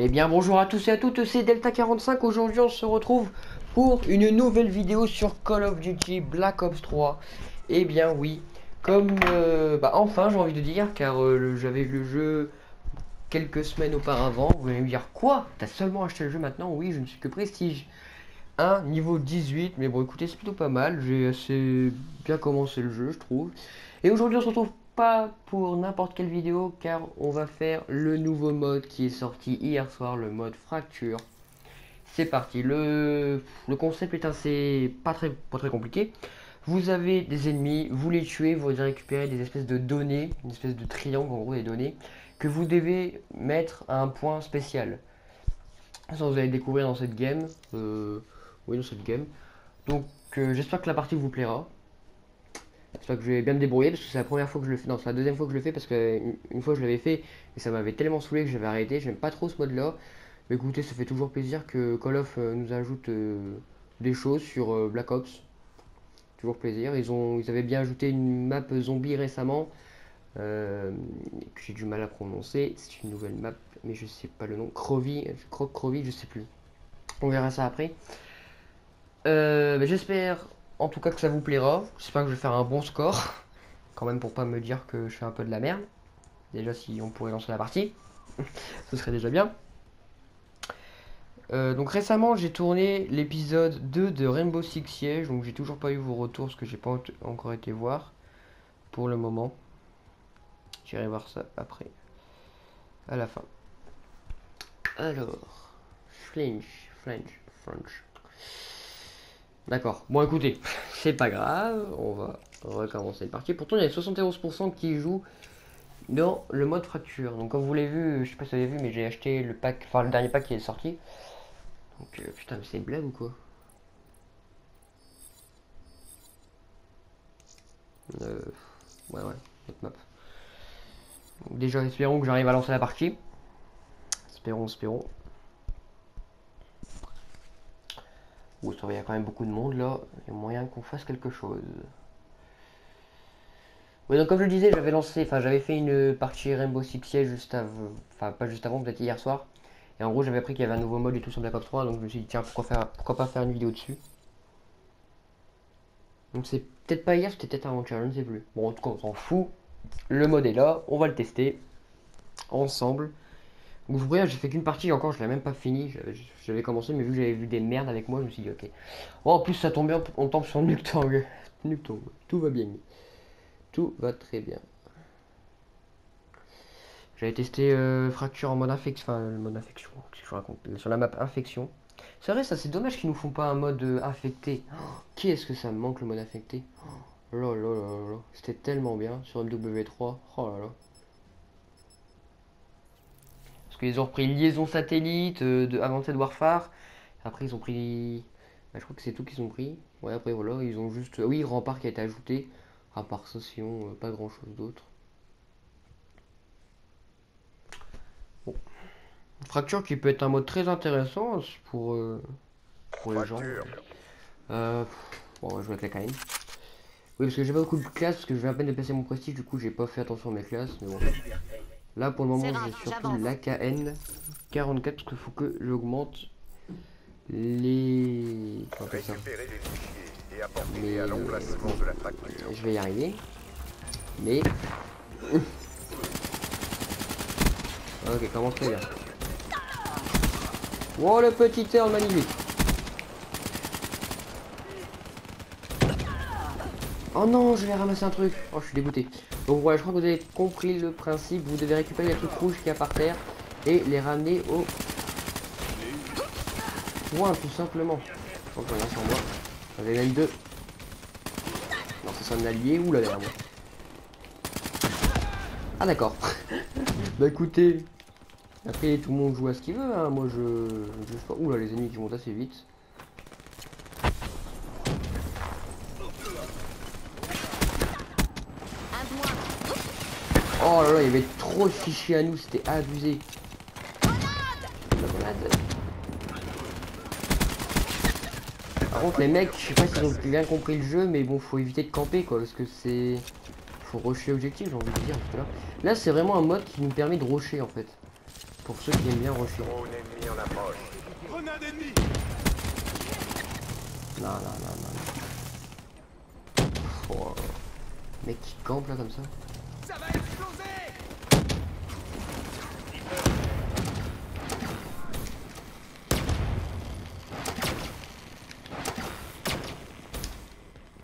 Eh bien bonjour à tous et à toutes, c'est Delta45. Aujourd'hui on se retrouve pour une nouvelle vidéo sur Call of Duty Black Ops 3. Eh bien oui, comme enfin j'ai envie de dire, car j'avais le jeu quelques semaines auparavant. Vous allez me dire quoi? T'as seulement acheté le jeu maintenant? Oui, je ne suis que Prestige 1 niveau 18, mais bon écoutez, c'est plutôt pas mal. J'ai assez bien commencé le jeu, je trouve. Et aujourd'hui on se retrouve pas pour n'importe quelle vidéo, car on va faire le nouveau mode qui est sorti hier soir, le mode fracture. C'est parti. Le concept est assez pas très compliqué. Vous avez des ennemis, vous les tuez, vous récupérez des espèces de données, une espèce de triangle en gros des données que vous devez mettre à un point spécial. Ça vous allez découvrir dans cette game. Oui, dans cette game. Donc j'espère que la partie vous plaira. J'espère que je vais bien me débrouiller parce que c'est la première fois que je le fais. Non, c'est la deuxième fois que je le fais parce que une fois je l'avais fait et ça m'avait tellement saoulé que j'avais arrêté. J'aime pas trop ce mode là. Mais écoutez, ça fait toujours plaisir que Call of nous ajoute des choses sur Black Ops. Toujours plaisir. Ils avaient bien ajouté une map zombie récemment que j'ai du mal à prononcer. C'est une nouvelle map, mais je sais pas le nom. Croc-Crovi, je sais plus. On verra ça après. J'espère en tout cas que ça vous plaira. J'espère que je vais faire un bon score. Quand même pour pas me dire que je fais un peu de la merde. Déjà si on pourrait lancer la partie. Ce serait déjà bien. Donc récemment j'ai tourné l'épisode 2 de Rainbow Six Siege. Donc j'ai toujours pas eu vos retours parce que j'ai pas encore été voir. Pour le moment. J'irai voir ça après. À la fin. Alors. Flinch. D'accord. Bon écoutez, c'est pas grave. On va recommencer le partie. Pourtant il y a 71% qui jouent dans le mode fracture. Donc comme vous l'avez vu, je sais pas si vous avez vu, mais j'ai acheté le pack, enfin le dernier pack qui est sorti. Donc putain, mais c'est une blague ou quoi? Ouais, notre map. Donc, déjà espérons que j'arrive à lancer la partie. Espérons. Ouh, ça va, il y a quand même beaucoup de monde là. Il y a moyen qu'on fasse quelque chose. Oui, donc comme je le disais, j'avais fait une partie Rainbow Six Siege juste avant, enfin pas juste avant, peut-être hier soir. Et en gros, j'avais appris qu'il y avait un nouveau mode et tout sur Black Ops 3, donc je me suis dit tiens, pourquoi pas faire une vidéo dessus. Donc c'est peut-être pas hier, c'était peut-être avant-hier, je ne sais plus. Bon, en tout cas, on s'en fout. Le mode est là, on va le tester ensemble. Donc vous voyez, j'ai fait qu'une partie encore, je l'ai même pas fini. J'avais commencé, mais vu que j'avais vu des merdes avec moi, je me suis dit ok. Oh, en plus, ça tombe bien, on tombe sur Nuketang. Nuketang, tout va bien. Tout va très bien. J'avais testé fracture en mode infection, enfin le mode infection, qu'est-ce que je raconte, sur la map infection. C'est vrai, ça c'est dommage qu'ils nous font pas un mode infecté. Oh, qui est-ce que ça me manque le mode infecté? Oh, là. C'était tellement bien sur MW3. Oh là là. Parce qu'ils ont repris liaison satellite de Avanced Warfare. Après ils ont pris, je crois que c'est tout qu'ils ont pris. Ouais, après voilà, ils ont juste, oui, Rempart qui a été ajouté. À part ça, sinon pas grand chose d'autre. Bon. Fracture qui peut être un mode très intéressant pour les gens. Bon, on va jouer avec la KN. Oui, parce que j'ai pas beaucoup de classes, parce que je viens à peine de passer mon prestige, du coup j'ai pas fait attention à mes classes, mais bon. Là pour le moment j'ai surtout la KN 44, parce qu'il faut que j'augmente les... Je vais y arriver. Mais... ok, commence très bien. Wow, le petit turn magnifique. Oh non, je vais ramasser un truc. Oh, je suis dégoûté. Donc voilà, je crois que vous avez compris le principe. Vous devez récupérer les trucs rouges qu'il y a par terre et les ramener au point, tout simplement. Donc voilà, sur moi. J'en avais même deux. Non, c'est un allié. Ouh là derrière moi. Ah d'accord. Bah écoutez, après tout le monde joue à ce qu'il veut. Hein. Moi je juge pas. Ouh là, les ennemis qui montent assez vite. Oh là là, il y avait trop de fichiers à nous, c'était abusé. Par contre, les mecs, je sais pas s'ils ont bien compris le jeu, mais bon, faut éviter de camper quoi, parce que c'est. Faut rusher l'objectif, j'ai envie de dire. Là c'est vraiment un mode qui nous permet de rusher en fait. pour ceux qui aiment bien rusher. Drone ennemi en approche. Grenade ennemie. Non, non, non, non. Oh. Mec qui campe là comme ça. Ça va exploser.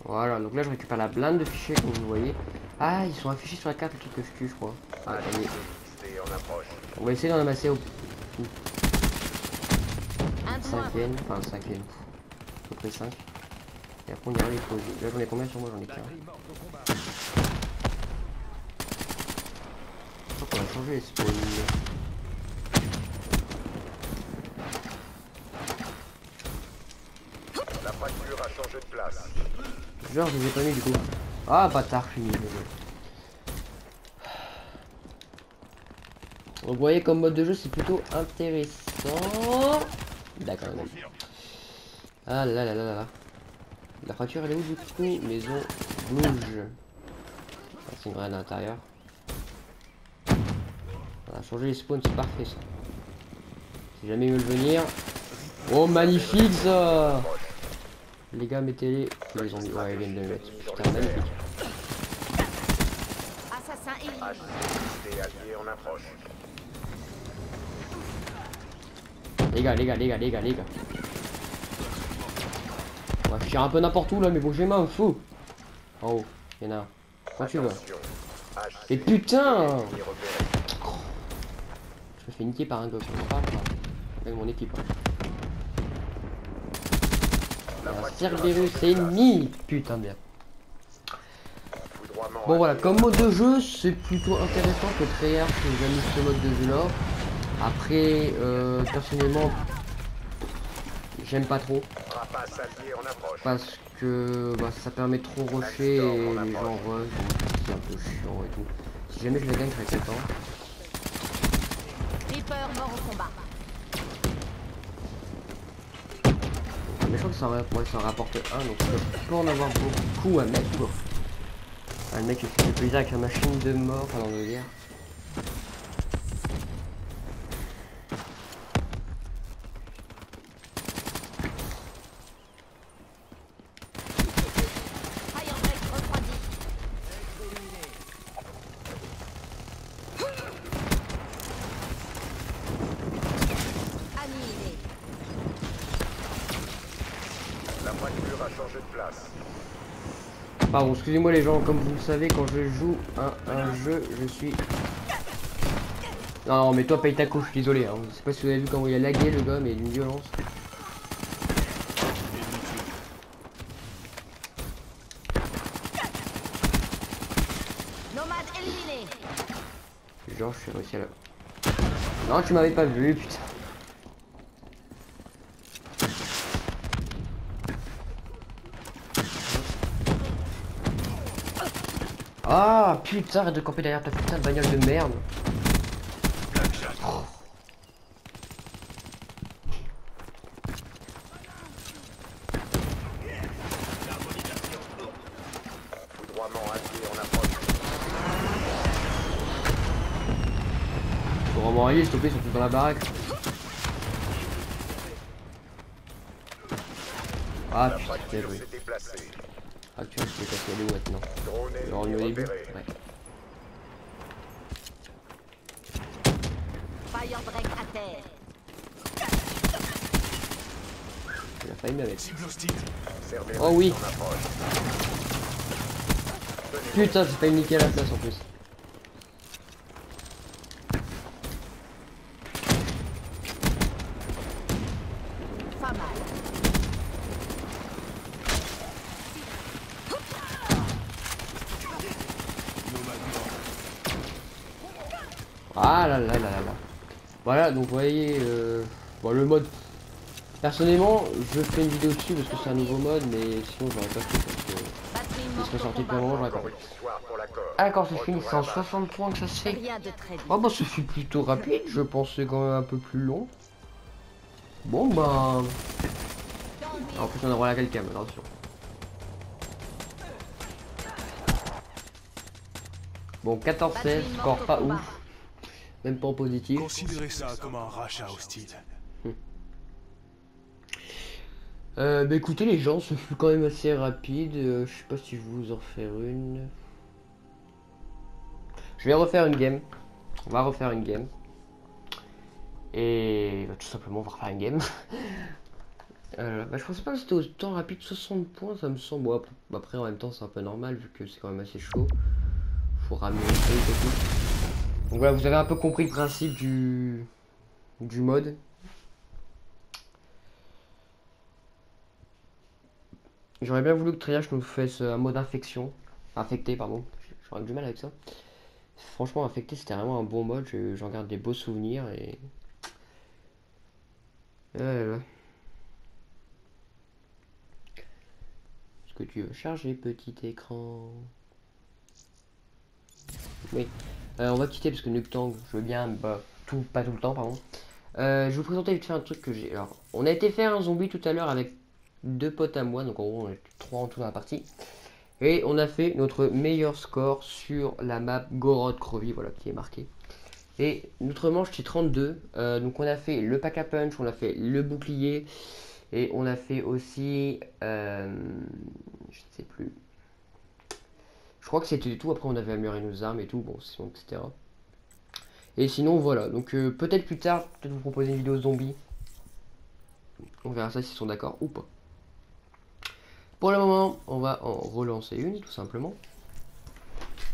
Voilà, donc là je récupère la blinde de fichiers comme vous voyez. Ah, ils sont affichés sur la carte, le truc que je tue, je crois. Ah, allez. C'est en approche. On va essayer d'en amasser au Un point. cinquième, enfin cinquième, à peu près 5. Et après on ira les poser. Là j'en ai combien sur moi? J'en ai qu'un. Je crois qu'on va changer les spawns. La fracture a changé de place. Genre je les ai pas mis du coup. Ah bâtard, je suis nul. Donc vous voyez comme mode de jeu c'est plutôt intéressant. D'accord. Ah là là là là là. La fracture elle est où du coup? Maison rouge. Ah, c'est une grenade à l'intérieur. On a changé les spawns, c'est parfait ça. Si jamais ils veulent venir. Oh magnifique ça. Les gars mettez-les. Ils les ont mis. Ouais ils viennent de le mettre. Putain magnifique. Assassin éliminé. HCXD allié en approche. Les gars. On va faire un peu n'importe où là, mais bon, j'ai main, fou. En haut, il y en a un. Quand tu veux. Attention. Et putain! HCXD repéré. Je me fais niquer par un gosse, on en parle pas. Avec mon équipe. Hein. Un Cerberus ennemi! Putain de merde. Foudroiement Bon voilà, actif. comme mode de jeu, c'est plutôt intéressant que Treyarch que j'ai mis ce mode de jeu là. Après, personnellement, j'aime pas trop. Rapace allié en approche. Parce que bah, ça permet de trop rusher et les gens rush, donc c'est un peu chiant et tout. Si jamais je la gagne, je serais content. Reaper mort au combat. Mais je crois que ça, ouais, ça en rapporte un, donc je peux en avoir beaucoup à mettre. Quoi. Ah, le mec il fait plaisir avec la machine de mort pendant de guerre. Firebreak refroidi. Annihilé. La fracture a changé de place. Pardon, excusez-moi les gens, comme vous le savez, quand je joue un jeu, je suis... Non mais toi paye ta couche, je suis désolé, hein. Je sais pas si vous avez vu comment il a lagué le gars, mais d'une violence. Nomade éliminé. Genre, je suis réussi à la... Non, tu m'avais pas vu, putain. Ah, putain, arrête de camper derrière ta putain de bagnole de merde. Oh. Foudroiement allié en approche. Faut vraiment aller, s'il te plaît, ils sont tous dans la baraque. Ah, La putain, bien fracture joué. s'est déplacée. Ah, tu vois, je vais casser les maintenant. Drone Alors, au ennemi début. repéré. Ouais. Firebreak à terre. Il a failli me mettre. Cible hostile. Cerberus Oh oui. en approche. Putain, j'ai failli me niquer à la place en plus. Pas mal. Ah là là là là là. Voilà, donc vous voyez, bon, le mode. Personnellement, je fais une vidéo dessus parce que c'est un nouveau mode, mais sinon j'aurais pas fait parce que Batterie il morte serait au sorti depuis un combat. moment, j'aurais pas Encore fait. une victoire pour la Corse. Ah, quand c'est fini, Retour c'est à en la base. 60 points que ça se fait. Rien de très vite. Oh bah, ce fut plutôt rapide, je pensais quand même un peu plus long. Bon bah. En plus, on a droit à quelqu'un, attention. Bon, 14-16, score pas ouf. même pas en positif. Considérez ça comme un rachat hostile. Bah écoutez les gens, ce fut quand même assez rapide. Je sais pas si je vais vous en refaire une. Je vais refaire une game. On va refaire une game. Et bah, tout simplement on va refaire une game. Bah, je pensais pas que c'était autant rapide, 60 points ça me semble. Bon, après en même temps c'est un peu normal vu que c'est quand même assez chaud. Faut ramener les trucs et tout. Donc voilà, vous avez un peu compris le principe du mode. J'aurais bien voulu que Triage nous fasse un mode infection. Infecté, pardon. J'aurais du mal avec ça. Franchement, infecté, c'était vraiment un bon mode. J'en garde des beaux souvenirs et. Voilà. Est-ce que tu veux charger, petit écran? Oui. On va quitter parce que Nuketang, je veux bien, bah, pas tout le temps, pardon. Je vais vous présenter vite fait un truc que j'ai. Alors, on a été faire un zombie tout à l'heure avec 2 potes à moi, donc en gros on est 3 en tout dans la partie. Et on a fait notre meilleur score sur la map Gorod Krovi, voilà, qui est marqué. Et notre manche c'est 32, donc on a fait le pack à punch, on a fait le bouclier, et on a fait aussi, je ne sais plus. Je crois que c'était tout, après on avait amélioré nos armes et tout, bon, sinon, etc. Et sinon voilà, donc peut-être plus tard, peut-être vous proposer une vidéo zombie. On verra ça s'ils sont d'accord ou pas. Pour le moment, on va en relancer une, tout simplement.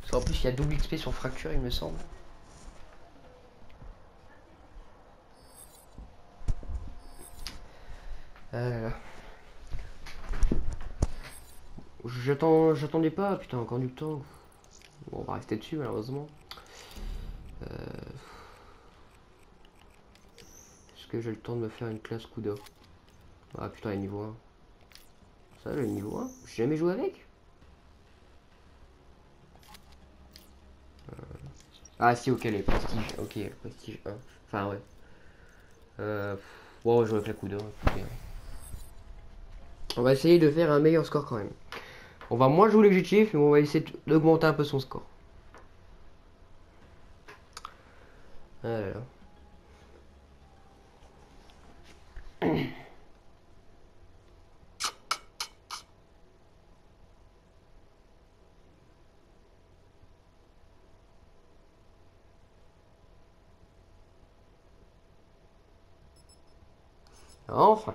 Parce qu'en plus, il y a double XP sur fracture, il me semble. J'attendais pas, putain, encore du temps. Bon, on va rester dessus, malheureusement. Est-ce que j'ai le temps de me faire une classe Kuda? Ah putain, il est niveau 1. Ça, le niveau 1, j'ai jamais joué avec. Ah si, ok, les prestiges. Ok, le prestige 1. Enfin, ouais. Bon, on va jouer avec la Kuda. Okay. On va essayer de faire un meilleur score quand même. On va moins jouer l'objectif, mais on va essayer d'augmenter un peu son score. Voilà. Enfin.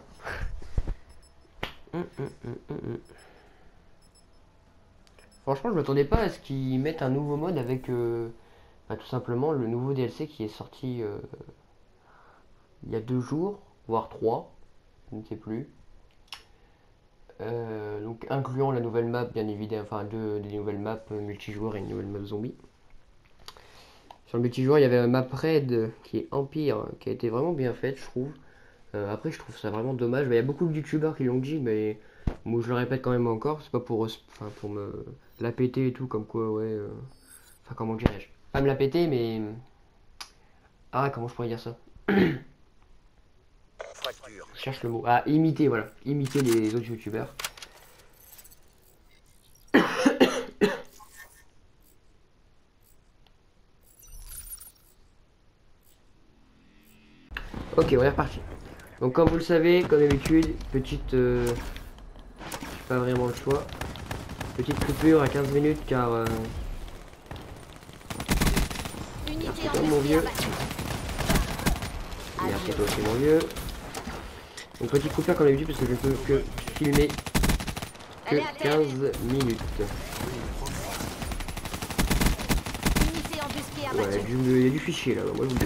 Franchement, je m'attendais pas à ce qu'ils mettent un nouveau mode avec bah, tout simplement le nouveau DLC qui est sorti il y a 2 jours, voire 3, je ne sais plus. Donc incluant la nouvelle map, bien évidemment, enfin des nouvelles maps multijoueurs et une nouvelle map zombie. Sur le multijoueur, il y avait la map raid qui est Empire, qui a été vraiment bien faite, je trouve. Après, je trouve ça vraiment dommage. Il y a beaucoup de youtubeurs qui l'ont dit, mais moi je le répète quand même encore. C'est pas pour, pour me la péter et tout, comme quoi, ouais. Enfin, comment dirais-je? Pas me la péter, mais. Ah, comment je pourrais dire ça? Fracture. Je cherche le mot. Ah, imiter, voilà. Imiter les autres youtubeurs. Ok, on est reparti. Donc comme vous le savez, comme d'habitude, petite... j'ai pas vraiment le choix. Petite coupure à 15 minutes car... Unité merci mon vieux. abattue. Merci à toi aussi mon vieux. Donc petite coupure comme d'habitude parce que je ne peux que filmer que 15 minutes. Unité embusquée Ouais, abattue. il y a du fichier là, moi je vous le dis.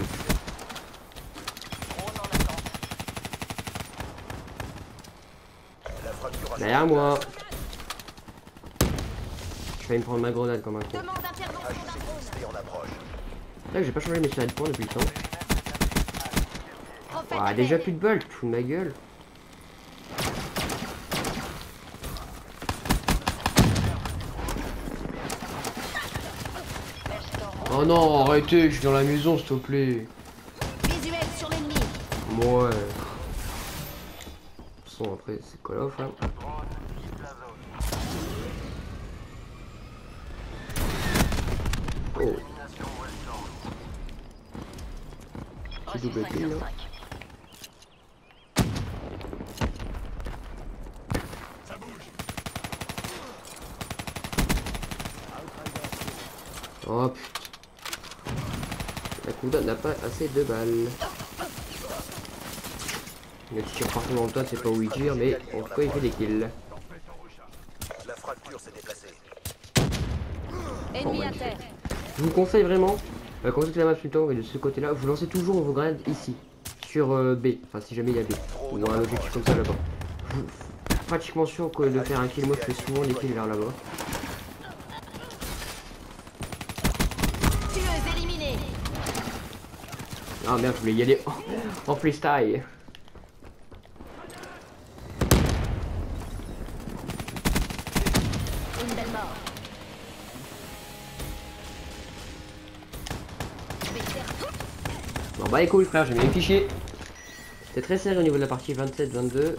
La fracture a Derrière moi. Je vais me prendre ma grenade comme un con. Demande d'intervention d'un drone. XP en approche. Là j'ai pas changé mes slide points depuis le temps. Prophète Ah, déjà appel. plus de balles, tu te fous de ma gueule. Oh non, arrêtez, je suis dans la maison s'il te plaît. Visuel sur l'ennemi. Ouais. De toute façon après c'est Call of hein. Oh. double kill là. Oh putain. La cooldown n'a pas assez de balles. Le tir partout dans le tas, c'est pas où il tire, mais en tout cas il fait des kills. La fracture s'est déplacée. Ennemi à magnifique. terre. Je vous conseille vraiment, quand vous êtes la map plutôt et de ce côté là, vous lancez toujours vos grenades ici, sur B, enfin si jamais il y a B, ou un objectif comme ça là-bas. Je suis pratiquement sûr que de faire un kill, moi je fais souvent des kills vers là-bas. Tueuse éliminée. Ah merde, je voulais y aller en freestyle. Une belle mort. Bon bah les couilles frère, j'ai mis les fichiers. C'est très serré au niveau de la partie 27-22.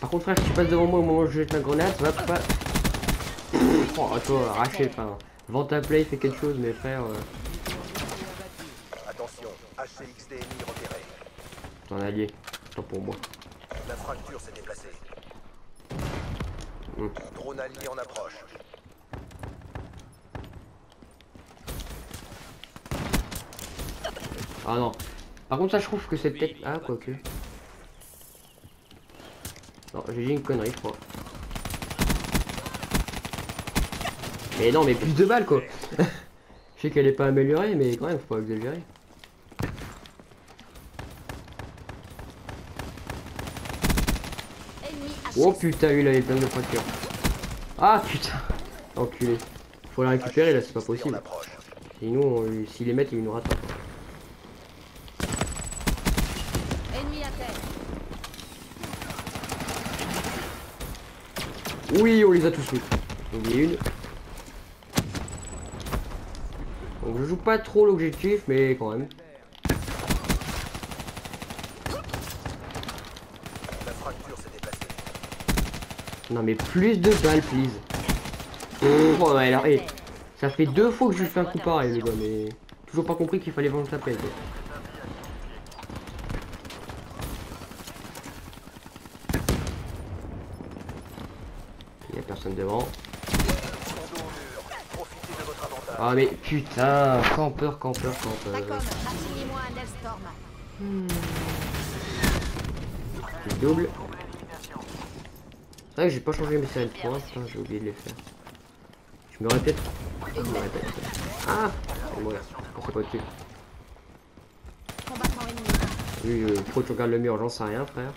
Par contre frère, si tu passes devant moi au moment où je jette ma grenade, ça va pas... Oh toi, arraché, enfin... Vends ta play, fais quelque chose mais frère... Attention, HCXD ennemi repéré. T'es un allié, tant pour moi. La fracture s'est déplacée. Mm. Drone allié en approche. Ah non. Par contre ça je trouve que c'est peut-être... Ah quoique. Non, j'ai dit une connerie je crois. Mais non mais plus de balles quoi. Je sais qu'elle est pas améliorée mais quand même faut pas exagérer. Ennemi à Oh chasse. putain lui il a les plein de fractures. Ah putain. Enculé. Faut la récupérer là, c'est pas HCXD en possible. approche. Sinon s'ils les mettent ils nous rattrapent. Ennemi à terre. Oui on les a tous mis. J'en ai oublié une. Donc je joue pas trop l'objectif mais quand même. La fracture s'est déplacée. Non mais plus de balles please. Oh ouais, alors, ça fait 2 fois que je lui fais un coup pareil le gars mais toujours pas compris qu'il fallait vendre sa paix. Il y a personne devant. Profitez de votre avantage. Ah mais putain, campeur. Tacom, assignez-moi un Elstorm. Petit double. C'est vrai que j'ai pas changé mes séries de points, putain j'ai oublié de les faire. Je me répète. Je me répète. Ah c'est moi, on sait pas dessus. Combattant ennemi. Oui, pourquoi tu regardes le mur, j'en sais rien frère.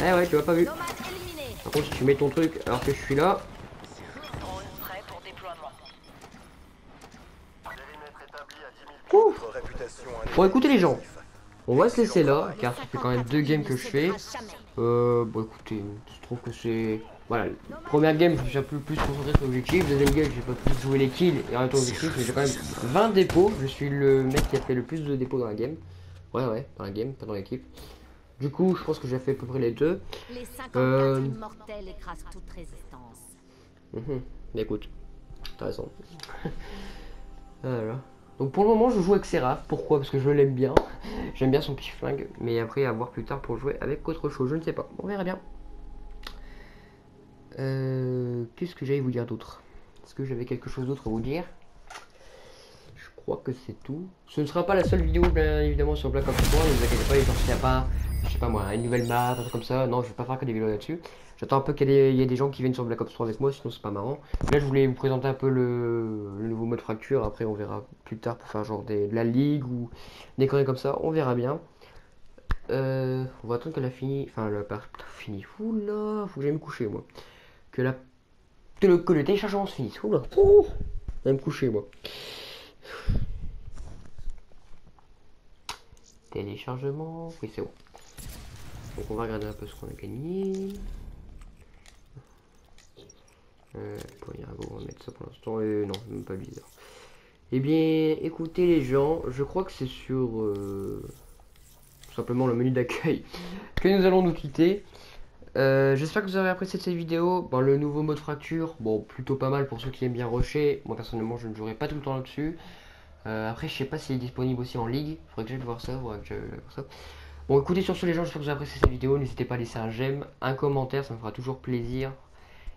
Eh ouais, tu m'as pas vu. Nomade éliminé. Par contre si tu mets ton truc alors que je suis là. Ouf. Votre réputation Bon écoutez les gens, on va se laisser là car ça fait quand même 2 games que je fais. Bon écoutez, je trouve que c'est... Voilà, première game je me suis un peu plus concentré sur l'objectif, deuxième game j'ai pas plus joué les kills et en même temps l'objectif, mais j'ai quand même 20 dépôts, je suis le mec qui a fait le plus de dépôts dans la game. Ouais, dans la game, pas dans l'équipe. Du coup je pense que j'ai fait à peu près les deux. Les 54 immortels écrasent toute résistance. Mais écoute, t'as raison. Voilà. Donc pour le moment je joue avec Seraph, pourquoi? Parce que je l'aime bien, j'aime bien son petit flingue, mais après à voir plus tard pour jouer avec autre chose, je ne sais pas, on verra bien. Qu'est-ce que j'allais vous dire d'autre? Est-ce que j'avais quelque chose d'autre à vous dire? Je crois que c'est tout. Ce ne sera pas la seule vidéo bien évidemment sur Black Ops 3, ne vous inquiétez pas, genre s'il n'y a pas, je sais pas moi, une nouvelle map, un truc comme ça, non je vais pas faire que des vidéos là-dessus. J'attends un peu qu'il y ait des gens qui viennent sur Black Ops 3 avec moi, sinon c'est pas marrant. Là je voulais vous présenter un peu le nouveau mode fracture, après on verra plus tard pour faire genre de la ligue ou des conneries comme ça, on verra bien. On va attendre qu'elle a fini, enfin la part fini, oula, faut que j'aille me coucher moi. Que le téléchargement se finisse, oula, je vais me coucher moi. Téléchargement, oui c'est bon. Donc on va regarder un peu ce qu'on a gagné. Poignargo, on va mettre ça pour l'instant. Non, même pas bizarre. Eh bien, écoutez les gens, je crois que c'est sur tout simplement le menu d'accueil que nous allons nous quitter. J'espère que vous avez apprécié cette vidéo. Bon, le nouveau mode fracture, bon, plutôt pas mal pour ceux qui aiment bien rusher. Moi personnellement, je ne jouerai pas tout le temps là-dessus. Après, je sais pas s'il est disponible aussi en ligue. Faudrait que j'aille voir ça. Bon, écoutez, sur ce, les gens, j'espère que vous avez apprécié cette vidéo. N'hésitez pas à laisser un j'aime, un commentaire, ça me fera toujours plaisir.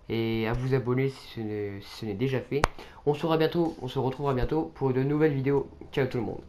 Et à vous abonner si ce n'est déjà fait. On se retrouvera bientôt pour de nouvelles vidéos. Ciao tout le monde.